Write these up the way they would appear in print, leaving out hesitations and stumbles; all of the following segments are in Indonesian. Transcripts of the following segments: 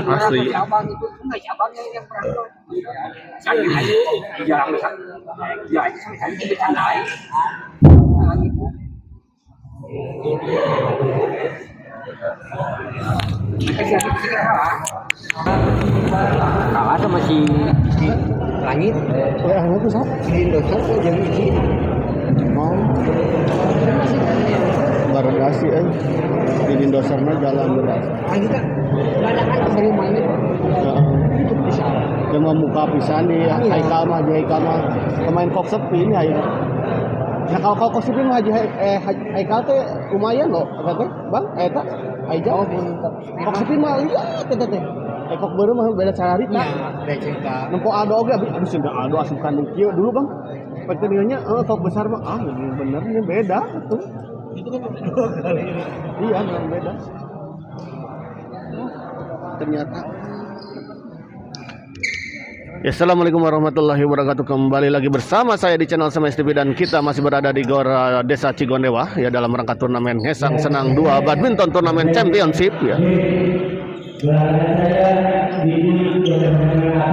Asli. Abang itu nggak abang yang pernah saya jarang ya saya bisa naik kalah sama si langit Anu tuh sap di Indosat jadi si mau baradasi di Indosarna jalan beras. langit kan banyak kan sering main itu bisa Cuma muka pisan di Haikal mah pemain kok sepi ini aja. Nah kalau kok sepi mah Haikal teh lumayan loh, teh bang, eta aja. Kok sepi mah lihat teh. Kok baru mah beda cara rita. cerita Nempo ado oge aduh sih ado asupan kieu dulu bang. Pertandingannya kok besar mah ini bener ini beda tuh. itu kan dua kali Iya memang beda. Ternyata. Ya, assalamualaikum warahmatullahi wabarakatuh. Kembali lagi bersama saya di channel Semes TV dan kita masih berada di Gor Desa Cigondewa ya dalam rangka turnamen Ngesang Senang 2 Badminton Turnamen Championship ya.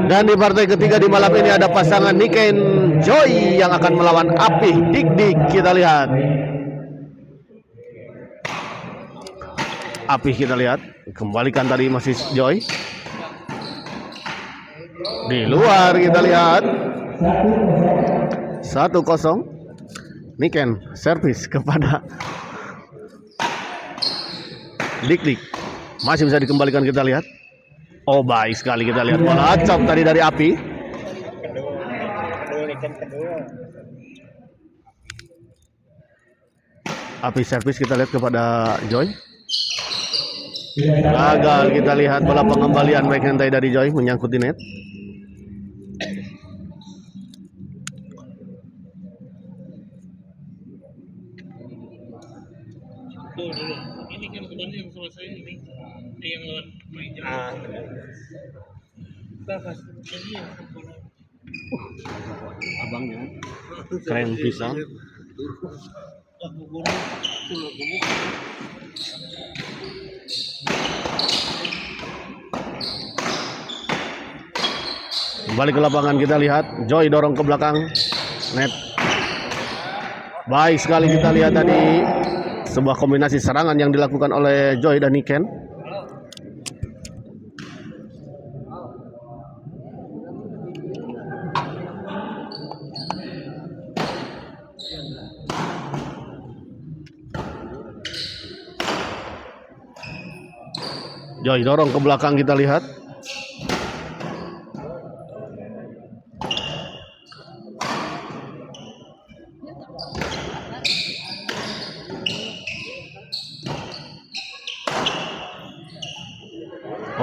Dan di partai ketiga di malam ini ada pasangan Niken Joy yang akan melawan Apih Dik Dik. Kita lihat. Apih kita lihat. Kembalikan tadi masih Joy. Di luar kita lihat 1-0 Niken servis kepada Dik Dik. Masih bisa dikembalikan kita lihat. Oh baik sekali kita lihat bola acap tadi dari Api. Api servis kita lihat kepada Joy. Gagal kita lihat bola pengembalian backhand dari Joy menyangkut di net. Ini kan kemarin yang selesai ini yang lawan main jadi yang Abangnya keren pisang. Kembali ke lapangan kita lihat Joy dorong ke belakang net. Baik sekali kita lihat tadi sebuah kombinasi serangan yang dilakukan oleh Joy dan Niken. Joy dorong ke belakang kita lihat.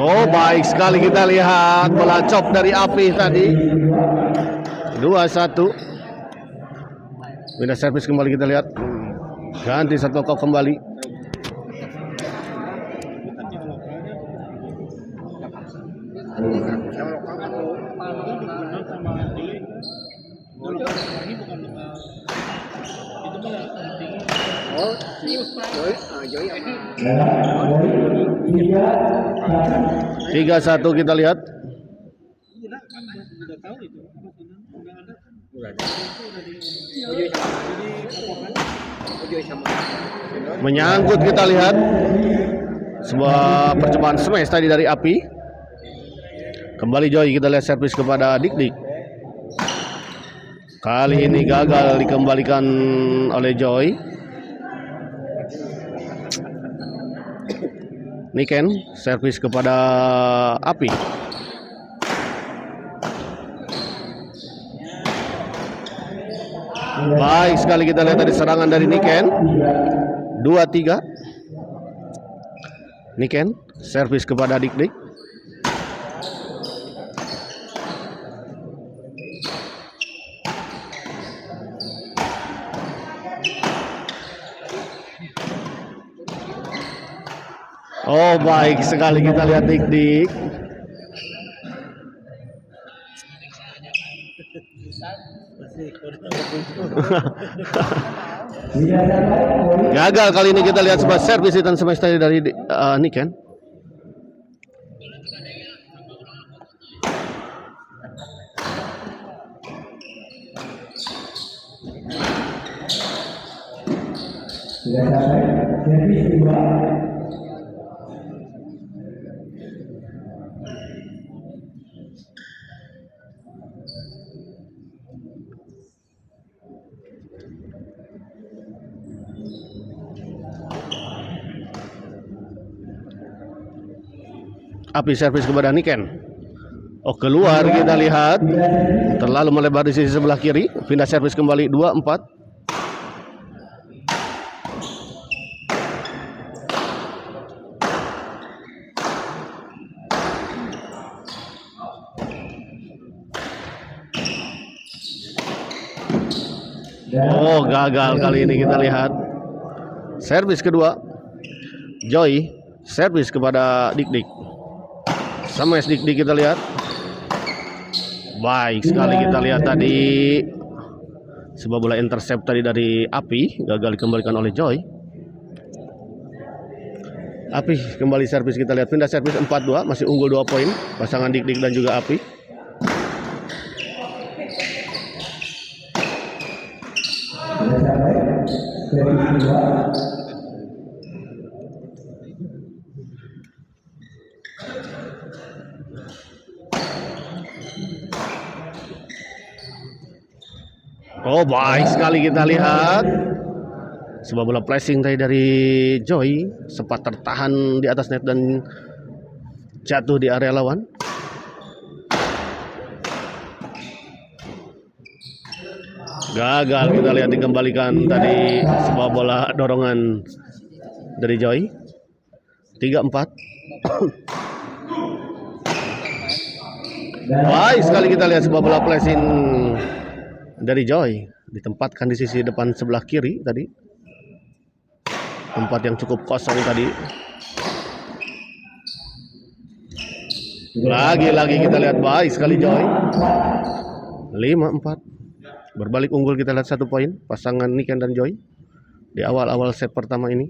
Oh baik sekali kita lihat bola chop dari Api tadi 2-1. Pindah servis kembali kita lihat. Ganti satu kok kembali. Tiga satu kita lihat. Menyangkut kita lihat sebuah percobaan smash tadi dari Api. Kembali Joy kita lihat servis kepada Dik Dik. Kali ini gagal dikembalikan oleh Joy. Niken servis kepada Api. Baik sekali kita lihat tadi serangan dari Niken. 2-3. Niken servis kepada Dik Dik. Oh baik sekali kita lihat Dik Dik. Gagal kali ini kita lihat sebuah servis dan smash tadi dari Niken. Api servis kepada Niken. Oh, keluar kita lihat. Terlalu melebar di sisi sebelah kiri. Pindah servis kembali 2-4. Oh, gagal kali ini kita lihat. Servis kedua. Joy servis kepada Dik-Dik. Sama Dik-Dik kita lihat. Baik sekali kita lihat tadi. Sebuah bola intercept tadi dari Api, gagal dikembalikan oleh Joy. Api kembali servis, kita lihat pindah servis 4-2, masih unggul 2 poin pasangan Dik-Dik dan juga Api. Oh, baik sekali kita lihat. Sebuah bola flashing tadi dari Joy, sempat tertahan di atas net dan jatuh di area lawan. Gagal kita lihat dikembalikan tadi sebuah bola dorongan dari Joy. 3-4. Baik sekali kita lihat sebuah bola flashing dari Joy, ditempatkan di sisi depan sebelah kiri tadi, tempat yang cukup kosong tadi. Lagi-lagi kita lihat baik sekali Joy. 5-4. Berbalik unggul kita lihat 1 poin pasangan Niken dan Joy di awal-awal set pertama ini.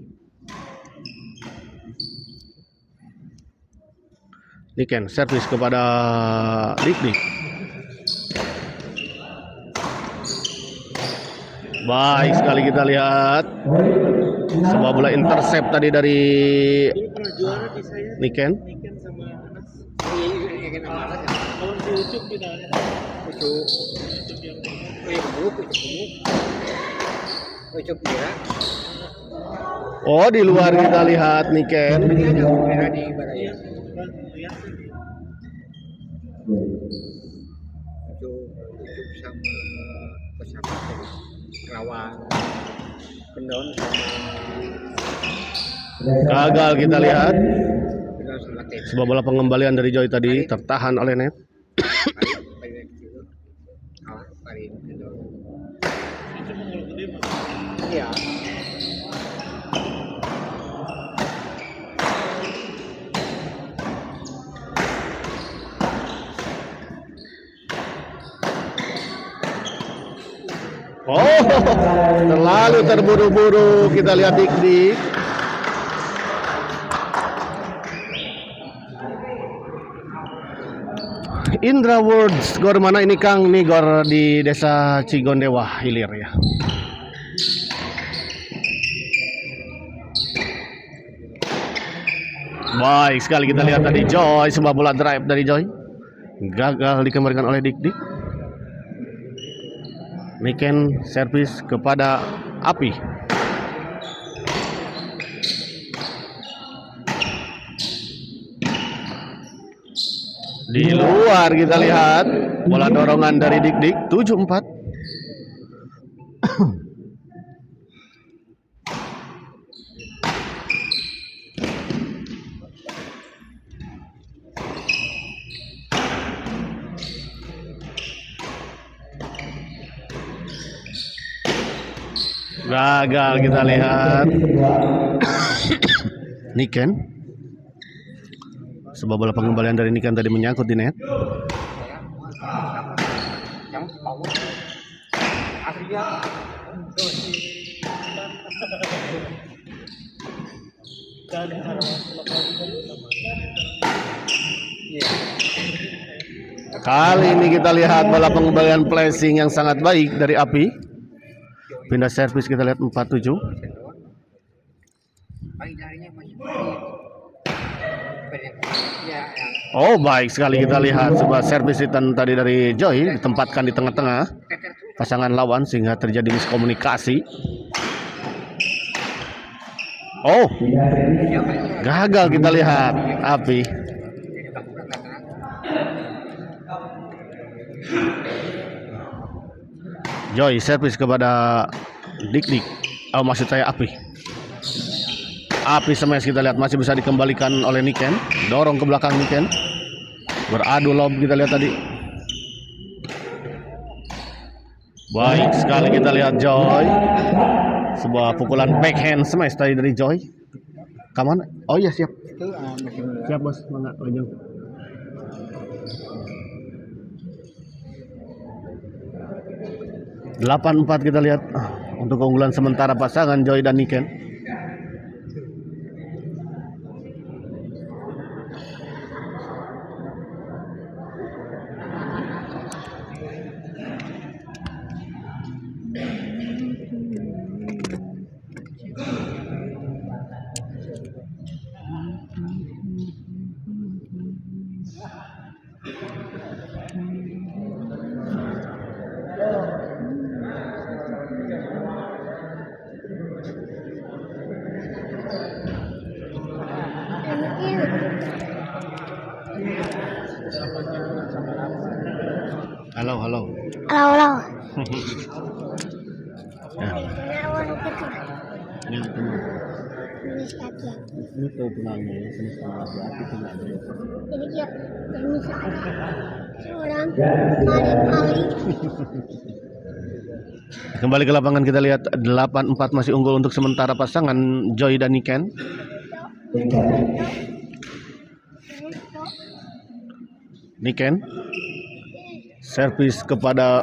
Niken servis kepada Dik-Dik. Baik sekali kita lihat sebuah bola intercept tadi dari Niken. Niken sama Anas. Kalau si Ucup kita ada. Ucup yang Ucup dia. Oh, di luar kita lihat Niken. Merah di baraya. Ucup sama pesawat Kerawang. Pendon Gagal kita lihat. Pendon sama Tep. Sebuah bola pengembalian dari Joy tadi tertahan oleh net. Kalah Parin Pendon. Ucup kalau gede mah. Iya. Oh, terlalu terburu-buru kita lihat Dik-Dik. Indra Words, gor mana ini Kang? Nih gor di Desa Cigondewa Hilir ya. Baik sekali kita lihat tadi Joy, sebuah bola drive dari Joy. Gagal dikembalikan oleh Dik-Dik. Niken servis kepada Api. Di luar kita lihat bola dorongan dari Dik-Dik 7-4. Gagal kita lihat. Niken. Sebuah bola pengembalian dari Niken tadi menyangkut di net. Yang power Afrika. Kali ini kita lihat bola pengembalian flashing yang sangat baik dari Api. Pindah servis kita lihat 4-7. faedahnya masih ya, Oh, baik sekali kita lihat sebuah servis return tadi dari Joy ditempatkan di tengah-tengah pasangan lawan sehingga terjadi miskomunikasi. Oh, gagal kita lihat Api. Joy servis kepada Dik. Oh, maksud saya Api. Api smash kita lihat masih bisa dikembalikan oleh Niken. Dorong ke belakang Niken. Beradu lob kita lihat tadi. Baik sekali kita lihat Joy. Sebuah pukulan backhand smash tadi dari Joy. Kapan? Oh iya siap. Siap bos. Mana Lejong. Delapan 4 kita lihat untuk keunggulan sementara pasangan Joy dan Niken. Halo. Halo. Ya. Ini tuh penanya ya, sama Api penanya. Jadi dia misalnya seorang kali. Kembali ke lapangan kita lihat 8-4 masih unggul untuk sementara pasangan Joy dan Niken. Niken servis kepada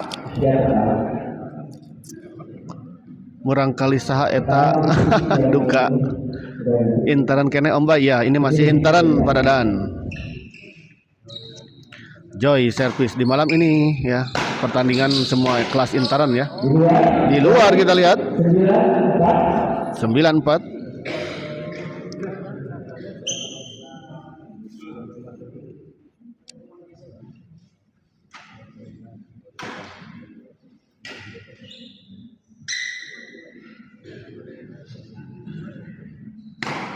murangkali saha eta duka intaran kene omba ya ini masih intaran pada dan Joy servis di malam ini ya pertandingan semua kelas intaran ya di luar kita lihat 9-4.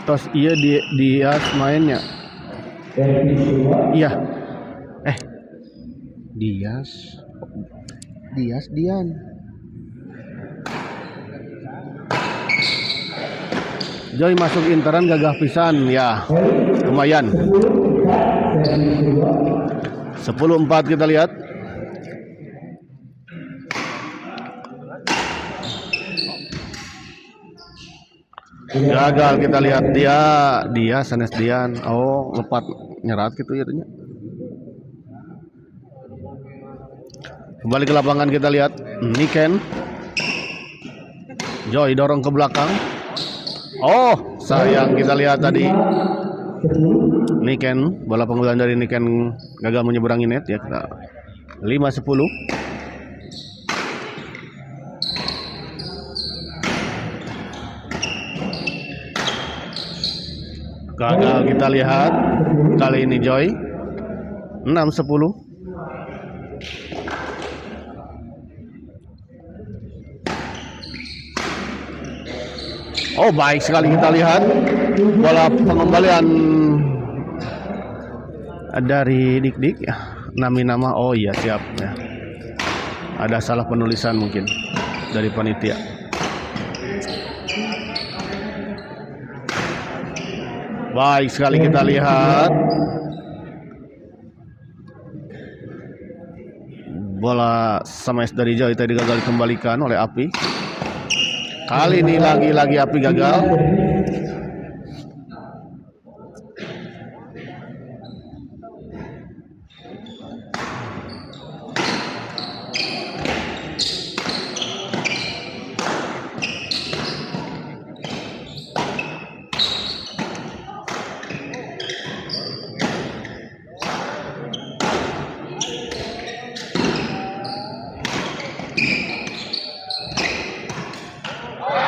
Tos iya dia mainnya. Iya. Dian. Joy masuk intaran gagah pisan ya. Lumayan. 10-4 kita lihat. Gagal kita lihat dia sanes Dian. Oh, lepat nyerat gitu ya ternyata. Kembali ke lapangan kita lihat Niken. Joy dorong ke belakang. Oh, sayang kita lihat tadi Niken, bola penggulan dari Niken gagal menyeberangi net ya. Kita 5-10. Gagal kita lihat kali ini Joy 6-10. Oh, baik sekali kita lihat bola pengembalian dari Dik. Nama. Oh iya siap ya. Ada salah penulisan mungkin dari panitia. Baik sekali kita lihat bola smash dari Joy tadi gagal dikembalikan oleh Api. Kali ini lagi-lagi Api gagal.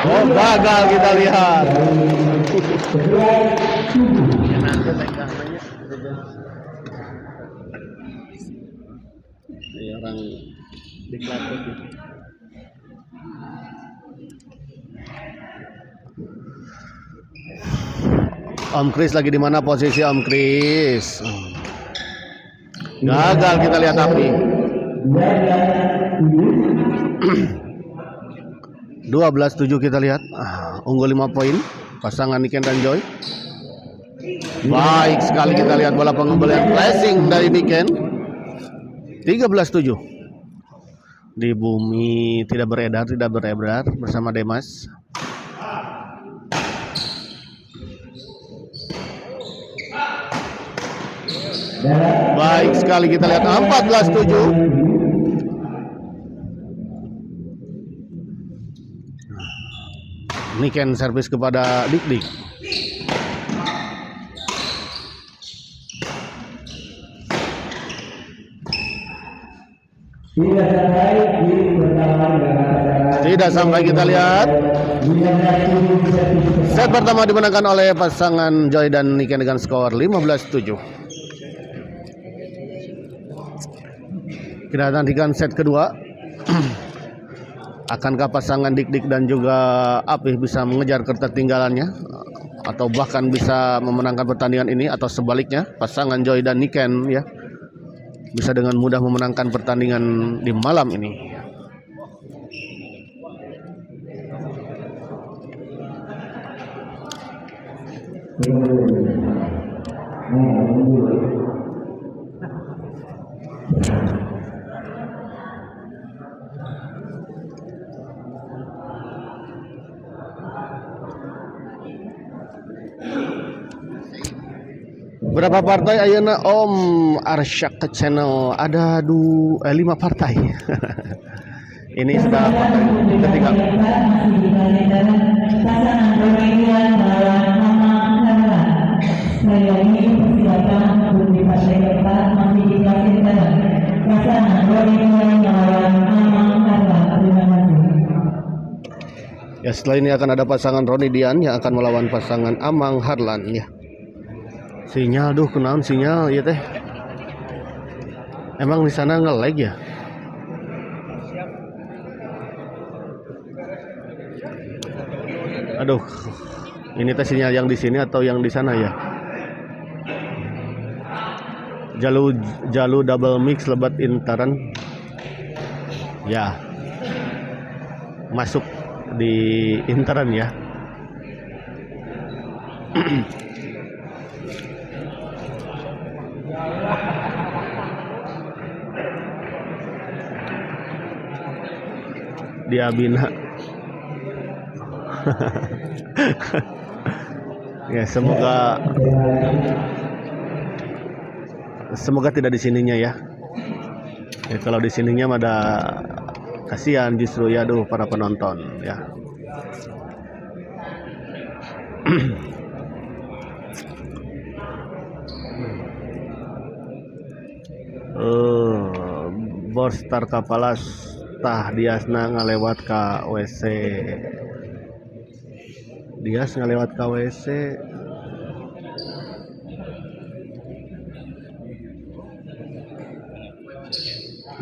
Oh, gagal kita lihat. Ini orang diklatih. Om Kris lagi di mana posisi Om Kris? Gagal, kita lihat api. 12-7 kita lihat. Unggul 5 poin pasangan Niken dan Joy. Baik sekali kita lihat bola pengembalian flashing dari Niken. 13-7. Di bumi tidak beredar bersama Demas. Baik sekali kita lihat 14-7. Niken servis kepada Dik. Tidak sampai kita lihat. Set pertama dimenangkan oleh pasangan Joy dan Niken dengan skor 15-7. Kita nantikan set kedua. Akankah pasangan Dik dan juga Apih bisa mengejar ketertinggalannya atau bahkan bisa memenangkan pertandingan ini, atau sebaliknya pasangan Joy dan Niken ya bisa dengan mudah memenangkan pertandingan di malam ini. Berapa partai ayeuna Om Arsyak ke channel? Ada 5 partai. Ini sudah partai ketiga. Ya, setelah ini akan ada pasangan Roni Dian yang akan melawan pasangan Amang Harlan ya. Sinyal, kenaon sinyal ya teh. Emang di sana nge-lag ya? Aduh, ini teh sinyal yang di sini atau yang di sana ya? Jalu double mix lebat intaran. Ya, masuk di intaran ya. Dia bina. Ya, semoga tidak di sininya ya. Ya, kalau di sininya ada kasihan justru ya, para penonton ya. Borstar Kapalas tah Diasna ngalewat ka WC. Dias ngalewat ka WC.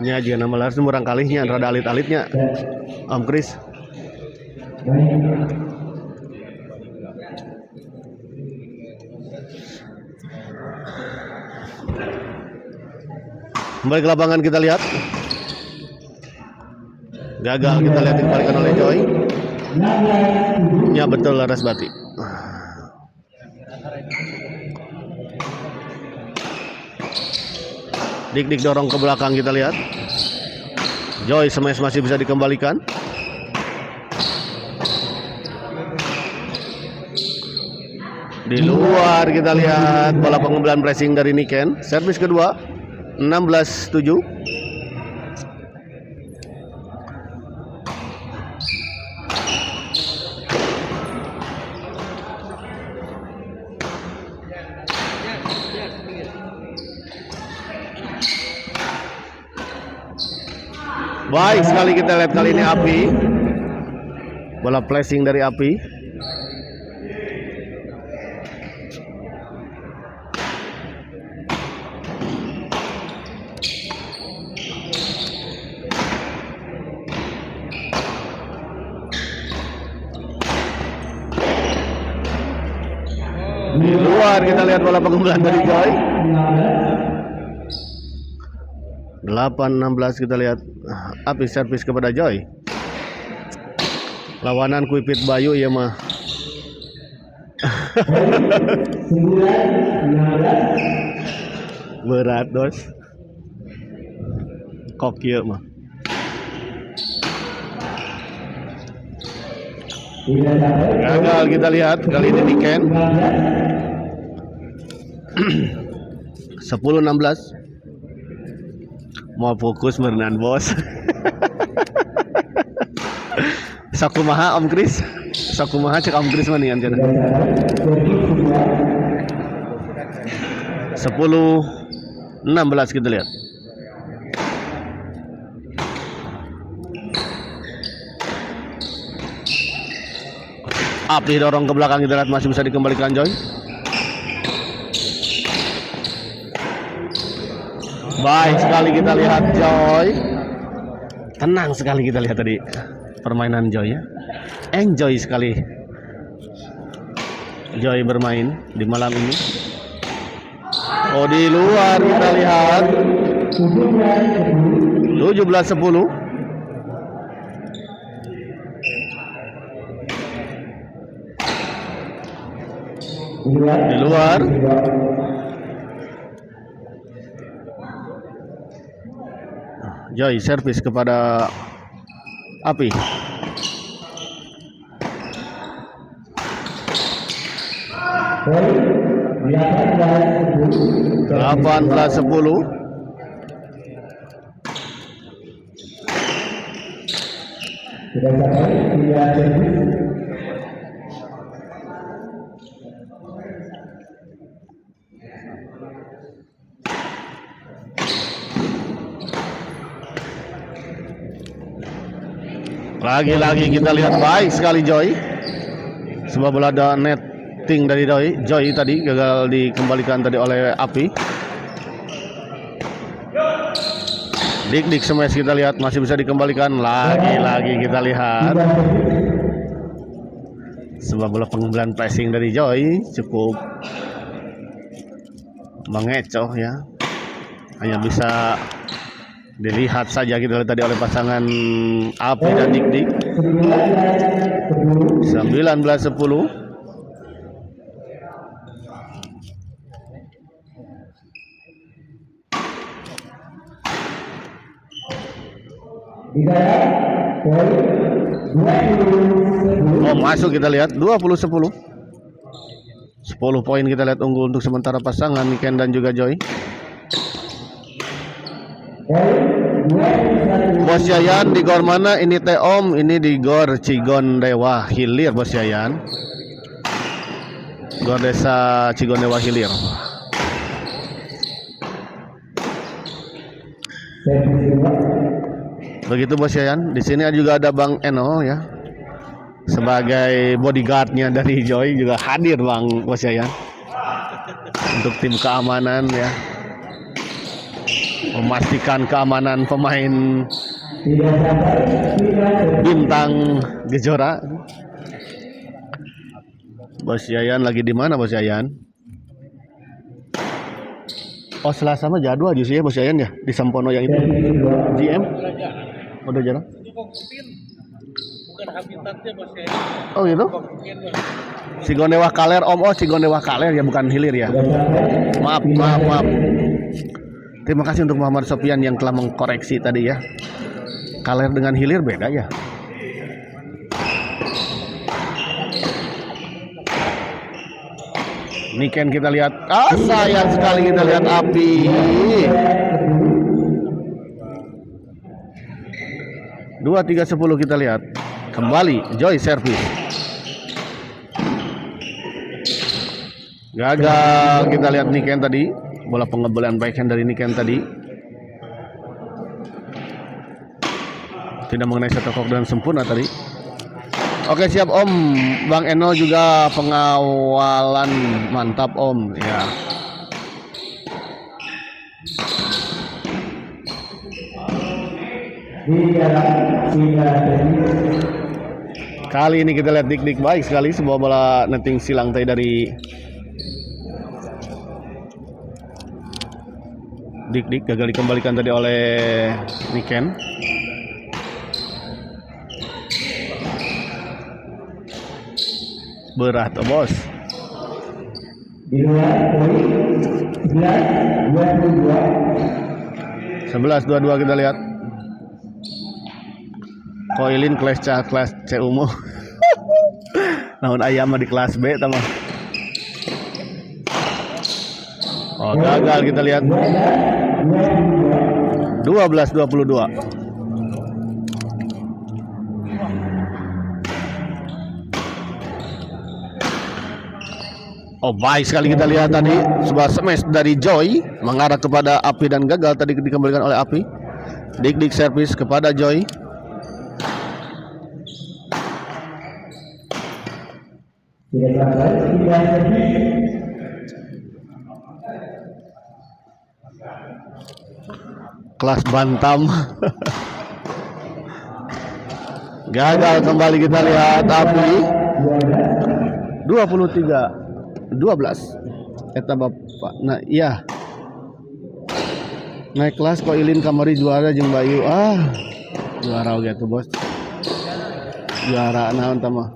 Nya aja nama laras murang kalihnya rada alit-alitnya. Om Kris. Kembali ke lapangan kita lihat. Gagal kita lihat dikembalikan oleh Joy. Ya betul Laras Bati. Dik dorong ke belakang kita lihat. Joy smash masih bisa dikembalikan. Di luar kita lihat bola pengembangan pressing dari Niken. Servis kedua 16-7. Baik sekali kita lihat kali ini Api. Bola flashing dari Api. luar, kita lihat bola pengumpulan dari Joy. 8-16 kita lihat Api servis kepada Joy. Lawanan Kuipit Bayu ya mah. Berat dos. Kok kieu mah. Gagal kita lihat kali ini Niken. 10-16. Mau fokus merenang bos. Sakumaha Om Kris. Sakumaha cek Om Kris manian cenah. 10-16 kita lihat. Api dorong ke belakang kita lihat masih bisa dikembalikan Joy. Baik sekali kita lihat Joy. Tenang sekali kita lihat tadi permainan Joy ya. Enjoy sekali Joy bermain di malam ini. Oh di luar kita lihat 17-10. Di luar. Joy servis kepada Api. 18-10. Lagi-lagi kita lihat baik sekali Joy. Sebuah bola ada netting dari Joy tadi gagal dikembalikan tadi oleh Api. Dik smash kita lihat masih bisa dikembalikan. Lagi-lagi kita lihat sebuah bola pengumpulan pressing dari Joy cukup mengecoh ya. Hanya bisa dilihat saja kita lihat tadi oleh pasangan Api dan Dik. 19-10. Oh masuk kita lihat 20-10. 10 poin kita lihat unggul untuk sementara pasangan Niken dan juga Joy. Bos Yayan di gor mana ini teh Om? Ini di gor Cigondewa Hilir Bos Yayan. Gor desa Cigondewa Hilir. Begitu Bos Yayan. Di sini juga ada Bang Eno ya. Sebagai bodyguardnya dari Joy juga hadir Bang Bos Yayan. Untuk tim keamanan ya. Memastikan keamanan pemain bintang Gejora. Bos Yayan lagi di mana Bos Yayan? Oh Selasa mah jadwal justru ya Bos Yayan ya di Sampono yang itu. GM udah jarang. Bukan habitatnya Bos Yayan. Oh gitu? Cigondewa Kaler Om. Oh Cigondewa Kaler ya bukan Hilir ya. Maaf. Terima kasih untuk Muhammad Sofian yang telah mengkoreksi tadi ya. Kaler dengan Hilir beda ya. Niken kita lihat. Sayang sekali kita lihat Api. Dua 3-10 kita lihat. Kembali Joy servis. Gagal kita lihat Niken tadi. Bola pengebolan backhand dari Niken tadi. Tidak mengenai setekok dengan sempurna tadi. Oke siap Om. Bang Eno juga pengawalan mantap Om ya. Kali ini kita lihat Dik baik sekali sebuah bola netting silang tadi dari Dik gagal dikembalikan tadi oleh Niken. Berat bos. 11-22 kita lihat. Koilin kelas C umum. Namun ayam di kelas B teman. Oh gagal kita lihat. 12-22. Oh baik sekali kita lihat tadi sebuah smash dari Joy mengarah kepada Api dan gagal tadi dikembalikan oleh Api. Dik servis kepada Joy. Kelas bantam. Gagal kembali kita lihat Api. 23-12. Eta Bapak. Nah, iya. Naik kelas Koilin kamari juara jeung Bayu. Juara oge tuh, Bos. Juara naon tah mah?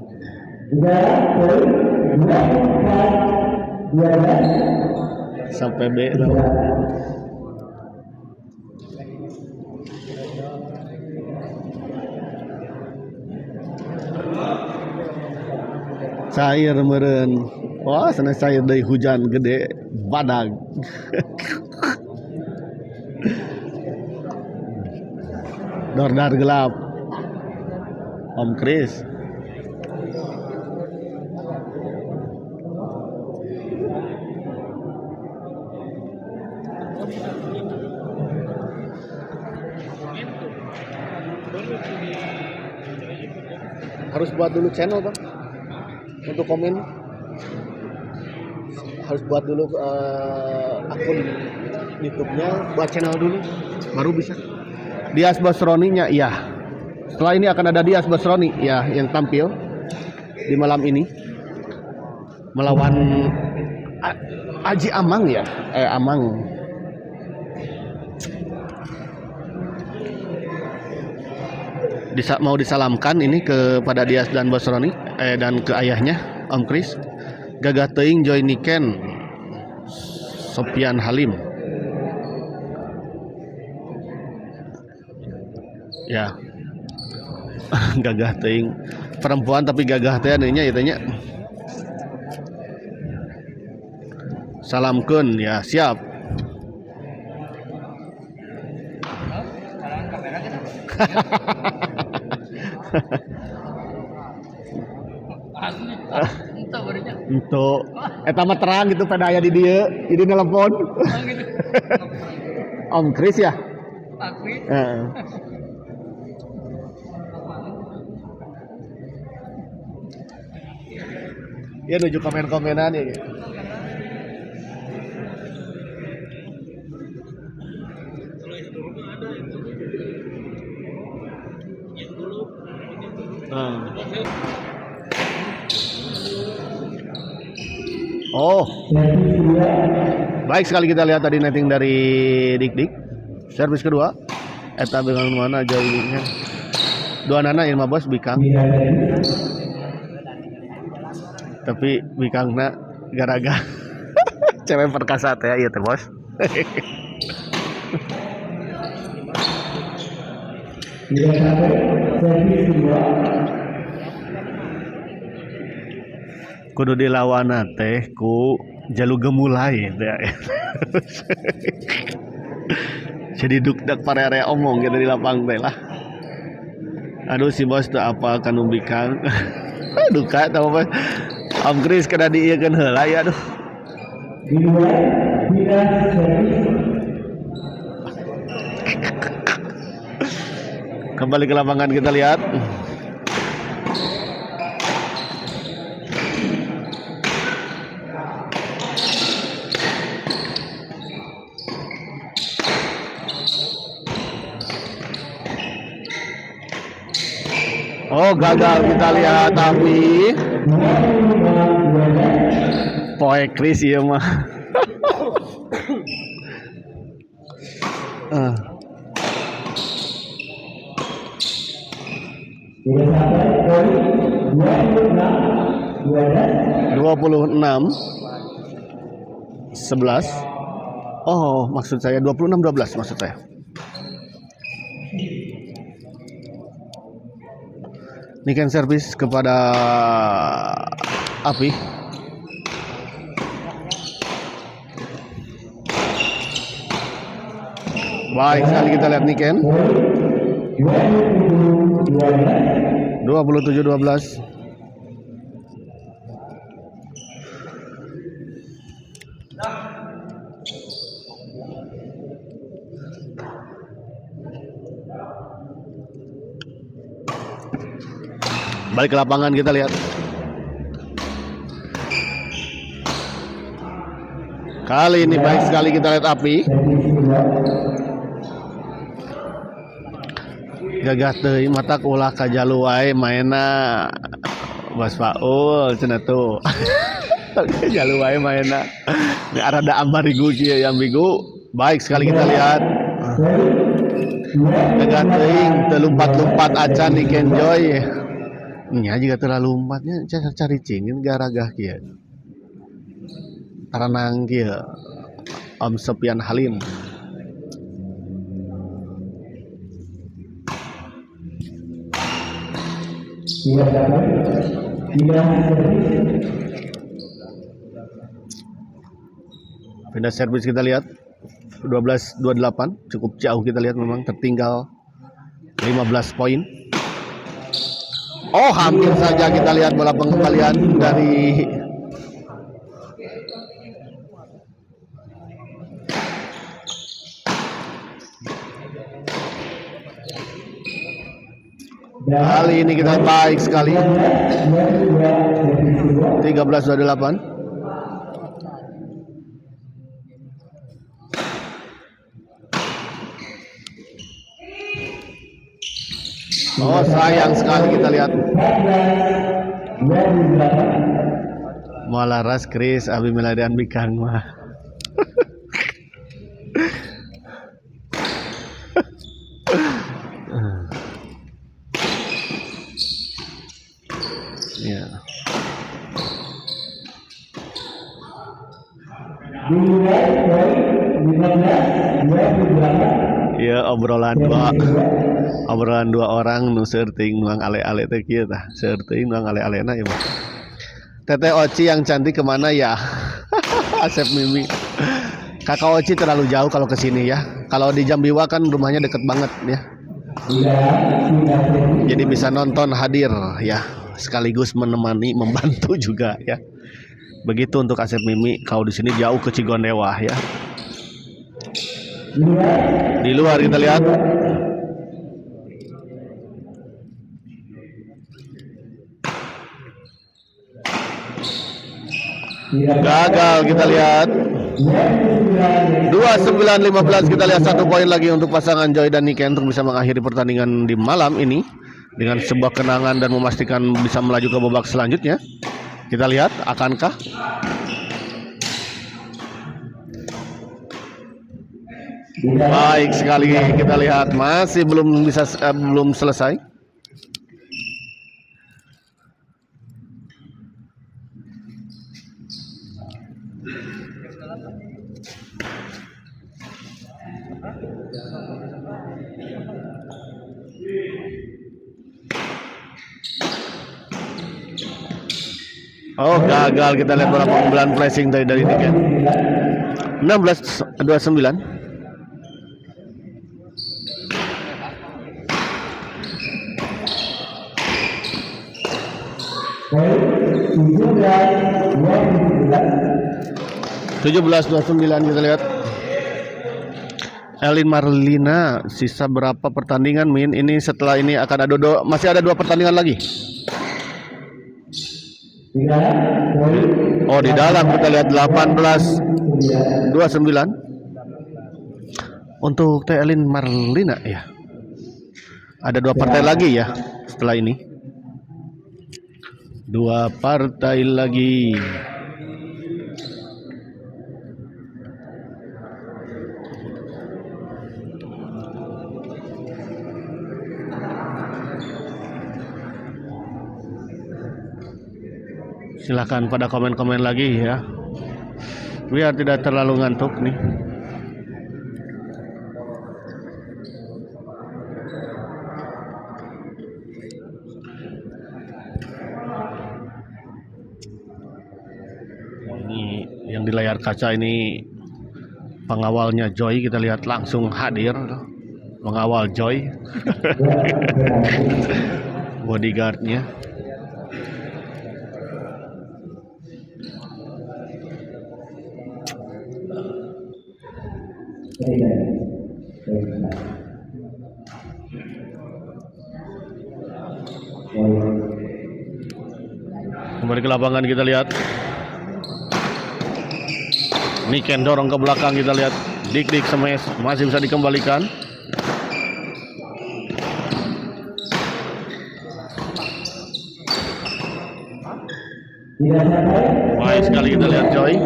Sampai B tah. Cair meureun. Wah, sana cair deui hujan gede badag. Dordar gelap. Om Kris. Harus buat dulu channel, Bang. Untuk komen harus buat dulu akun YouTube-nya, buat channel dulu baru bisa. Dias Basroninya iya. Setelah ini akan ada Dias Basroni ya yang tampil di malam ini melawan Aji Amang ya. Amang. Mau disalamkan ini kepada Dias dan Basroni dan ke ayahnya Om Kris. Gagah teuing Joy Niken Sopian Halim. Ya. Gagah teuing perempuan tapi gagah teh nya ieu nya. Salamkeun ya, siap. Itu eta mah terang gitu pada aya di dieu, di telepon. Om Kris ya? Heeh. Ya nuju komen-komenan ya. Oh, baik sekali kita lihat tadi netting dari Dik. Servis kedua, eta dengan mana jauhnya? Dua nana yang bos bikang. Tapi bikangna gara-gara cewek perkasa teh ieu teh bos. Kudu dilawana teh ku jalu gemulai teh. Jadi dukdak parere omong gitu di lapang teh lah. Aduh si bos teh apa kanu bikang. Aduh ka tah apa. Om Kris kada dieukeun heula ya aduh. Kembali ke lapangan kita lihat. Oh gagal kita lihat tapi poe Kris ieu mah. Ah. 26-11. Oh, maksud saya 26-12 maksud saya. Niken servis kepada Api. Baik sekali kita lihat Niken. 27-12. Balik ke lapangan kita lihat. Kali ini baik sekali kita lihat Api. Gagah teuing matak ulah ka jalu wae maena Bos Paul cenah tuh. Jalu wae maena. Ini arada ambarigu kieu yang bigu. Baik sekali kita lihat. Gagah teuing teu lumpat-lumpat acan Niken Joy. Nya juga terlalu lompatnya cari cingin garagah kieu. Taranang kieu Om Sopian Halim. Pindah servis kita lihat 12-28, cukup jauh kita lihat, memang tertinggal 15 poin. Oh, hampir saja kita lihat bola pengembalian dari kali ini kita baik sekali. 13-28. Oh, sayang sekali kita lihat. Malah ras Kris abi miladian bikang mah. Ya. Ya, obrolan dua orang nu seueur teuing nuang ale-ale teh kieu tah. Seueur teuing nuang ale-alena ya, Bang. Teteh Oci yang cantik kemana ya? Asep Mimi. Kakak Oci terlalu jauh kalau ke sini ya. Kalau di Jambiwa kan rumahnya deket banget ya. Jadi bisa nonton hadir ya, sekaligus menemani, membantu juga ya. Begitu untuk Asep Mimi. Kalau di sini jauh ke Cigondewa ya. Di luar kita lihat. Gagal kita lihat. 29-15 kita lihat 1 poin lagi untuk pasangan Joy dan Niken untuk bisa mengakhiri pertandingan di malam ini dengan sebuah kenangan dan memastikan bisa melaju ke babak selanjutnya. Kita lihat akankah? Baik sekali kita lihat, masih belum selesai. Oh, gagal kita lihat bola pengumpulan flashing dari Niken. 16-29. (17-29) kita lihat. Elin Marlina, sisa berapa pertandingan Min? Ini setelah ini akan ada masih ada 2 pertandingan lagi. Oh, di dalam kita lihat 18-29 untuk Elin Marlina ya. Ada 2 partai lagi ya setelah ini. 2 partai lagi. Silahkan pada komen-komen lagi ya, biar tidak terlalu ngantuk nih. Ini yang di layar kaca ini pengawalnya Joy, kita lihat langsung hadir mengawal Joy. Bodyguardnya. Kembali ke lapangan, kita lihat Niken dorong ke belakang, kita lihat Dik smash, masih bisa dikembalikan. Baik sekali, kita lihat Joy.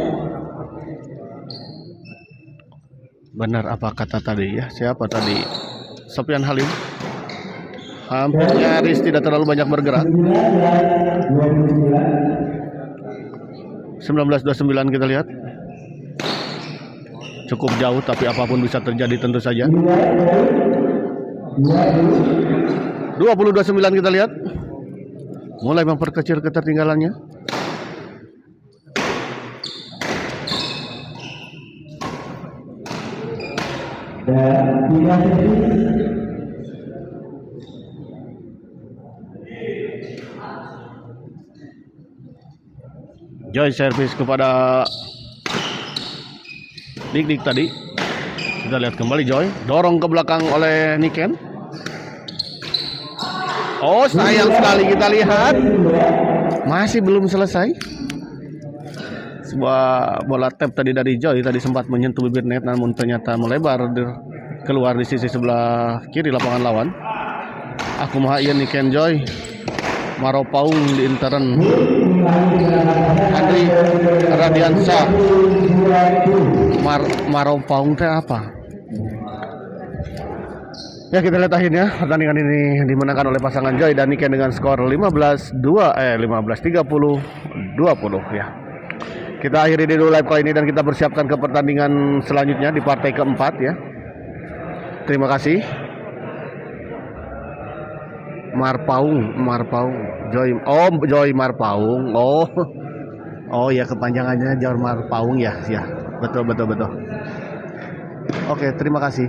Benar apa kata tadi ya, siapa tadi? Sofyan Halim. Hampir nyaris tidak terlalu banyak bergerak. 19-29 kita lihat. Cukup jauh, tapi apapun bisa terjadi tentu saja. 20-29 kita lihat. Mulai memperkecil ketertinggalannya. Joy service kepada Dik tadi. Kita lihat kembali Joy, dorong ke belakang oleh Niken. Oh, sayang sekali, kita lihat masih belum selesai. Sebuah bola tap tadi dari Joy, tadi sempat menyentuh bibir net, namun ternyata melebar keluar di sisi sebelah kiri lapangan lawan. Aku maha iya Niken Joy. Maro Paung di intern. Andri Radiansa. Maro Paung teh apa? Ya, kita lihat akhirnya pertandingan ini dimenangkan oleh pasangan Joy dan Niken dengan skor 15-30 20 ya. Kita akhiri dulu live kali ini dan kita persiapkan ke pertandingan selanjutnya di partai keempat ya. Terima kasih. Marpaung, Joy Marpaung. Oh ya, kepanjangannya Joy Marpaung ya. Betul. Oke, terima kasih.